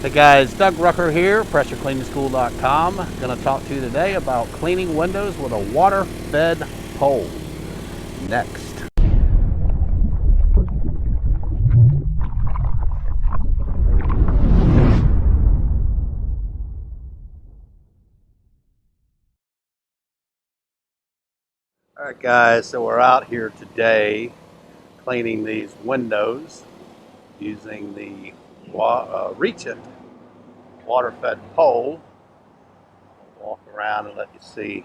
Hey guys, Doug Rucker here, PressureCleaningSchool.com. Going to talk to you today about cleaning windows with a water-fed pole. Next. Alright guys, so we're out here today cleaning these windows using the Reach It water-fed pole. I'll walk around and let you see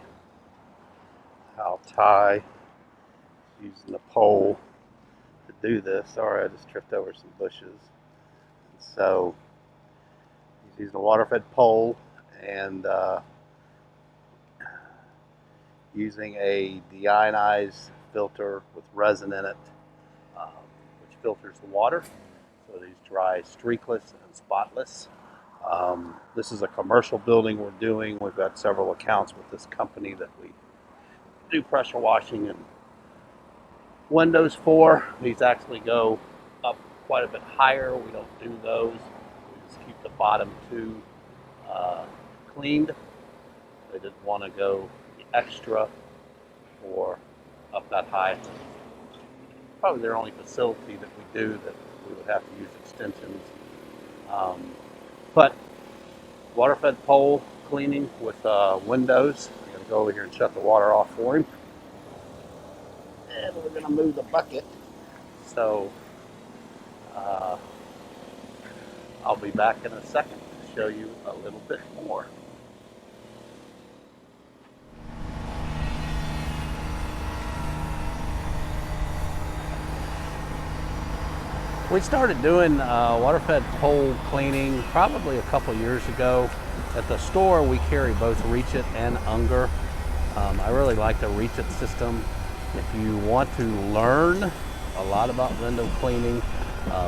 how Ty using the pole to do this. Sorry, I just tripped over some bushes. So he's using a water-fed pole and using a deionized filter with resin in it, which filters the water so these dry streakless and spotless. This is a commercial building we're doing. We've got several accounts with this company that we do pressure washing and windows for. These actually go up quite a bit higher. We don't do those. We just keep the bottom two cleaned. They didn't want to go extra or up that high. Probably their only facility that we do that we would have to use extensions. But water-fed pole cleaning with windows. I'm going to go over here and shut the water off for him. And we're going to move the bucket. So I'll be back in a second to show you a little bit more. We started doing water-fed pole cleaning probably a couple years ago. At the store, we carry both Reach It and Unger. I really like the Reach It system. If you want to learn a lot about window cleaning,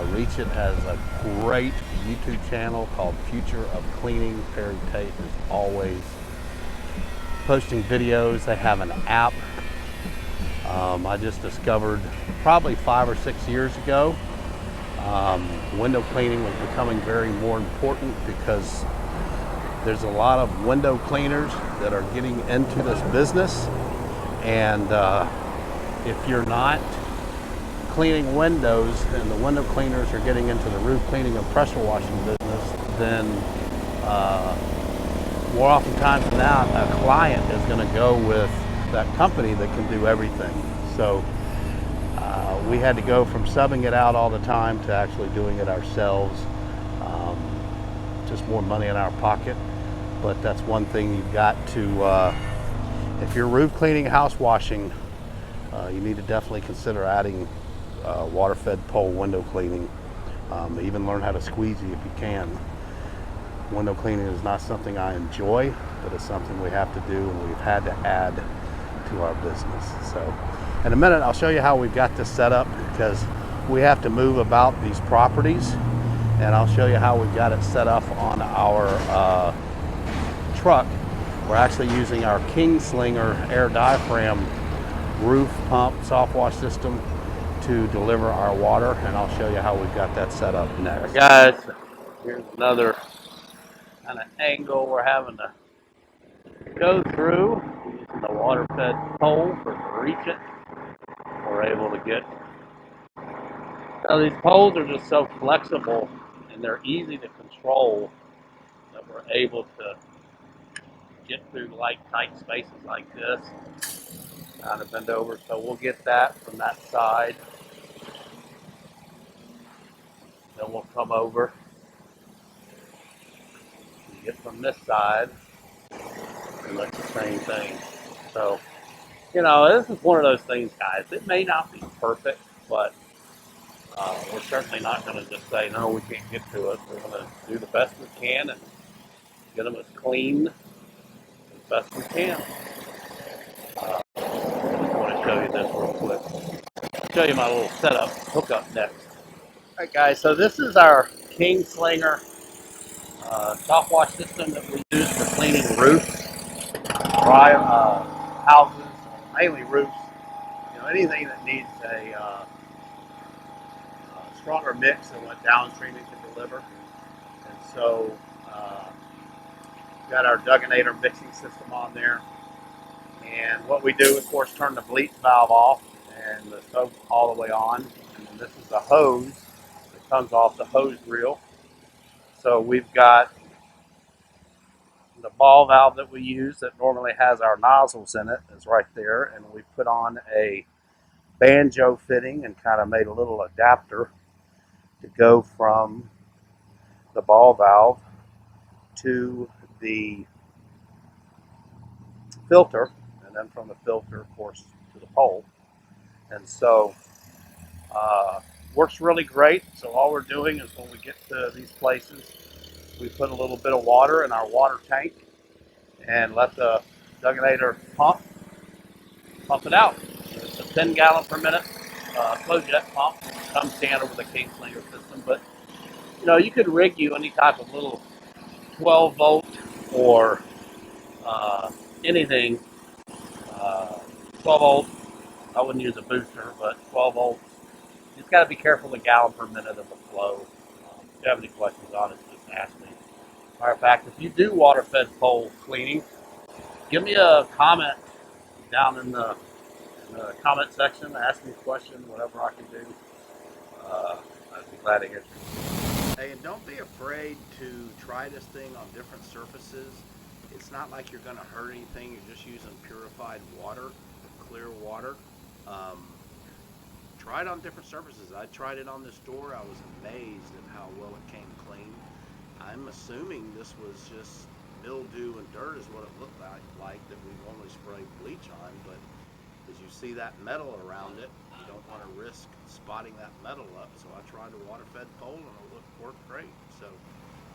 Reach It has a great YouTube channel called Future of Cleaning. Perry Tate is always posting videos. They have an app I just discovered probably 5 or 6 years ago. Window cleaning was becoming very more important because there's a lot of window cleaners that are getting into this business, and if you're not cleaning windows and the window cleaners are getting into the roof cleaning and pressure washing business, then more oftentimes than not, a client is going to go with that company that can do everything. So we had to go from subbing it out all the time to actually doing it ourselves. Just more money in our pocket, but that's one thing you've got to, if you're roof cleaning, house washing, you need to definitely consider adding water-fed pole window cleaning. Even learn how to squeegee if you can. Window cleaning is not something I enjoy, but it's something we have to do and we've had to add to our business. So in a minute, I'll show you how we've got this set up because we have to move about these properties, and I'll show you how we've got it set up on our truck. We're actually using our King Slinger air diaphragm roof pump soft wash system to deliver our water, and I'll show you how we've got that set up next. Guys, here's another kind of angle we're having to go through using the water-fed pole for Reach It. We're able to get. Now these poles are just so flexible and they're easy to control that we're able to get through light tight spaces like this. Kind of bend over, so we'll get that from that side. Then we'll come over and get from this side and let the same thing. So, you know, this is one of those things, guys. It may not be perfect, but we're certainly not going to just say, no, we can't get to it. We're going to do the best we can and get them as clean as best we can. I just want to show you this real quick. I'll show you my little setup, hookup next. All right, guys, so this is our King Slinger soft wash system that we use for cleaning roofs, dry houses, mainly roofs. You know, anything that needs a stronger mix than what downstreaming can deliver. And so got our Dugginator mixing system on there. And what we do, of course, turn the bleach valve off and the soap all the way on. And then this is the hose that comes off the hose reel. So we've got the ball valve that we use that normally has our nozzles in it is right there. And we put on a banjo fitting and kind of made a little adapter to go from the ball valve to the filter, and then from the filter, of course, to the pole. And so works really great. So all we're doing is when we get to these places, we put a little bit of water in our water tank and let the Dugginator pump it out. It's a 10 gallon per minute flow jet pump. It comes standard with a case cleaner system, but you know, you could rig you any type of little 12 volt or anything. 12 volt, I wouldn't use a booster, but 12 volts. You just got to be careful the gallon per minute of the flow. If you have any questions on it, just ask me. Matter of fact, if you do water fed pole cleaning, give me a comment down in the comment section. Ask me a question, whatever I can do. I'd be glad to answer. Hey, and don't be afraid to try this thing on different surfaces. It's not like you're going to hurt anything. You're just using purified water, clear water. Um, Try it on different surfaces. I tried it on this door. I was amazed at how well it came clean. I'm assuming this was just mildew and dirt is what it looked like that we normally spray bleach on, but as you see that metal around it, you don't want to risk spotting that metal up. So I tried a water-fed pole and it worked great. So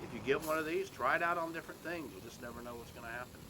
if you get one of these, try it out on different things. You just never know what's going to happen.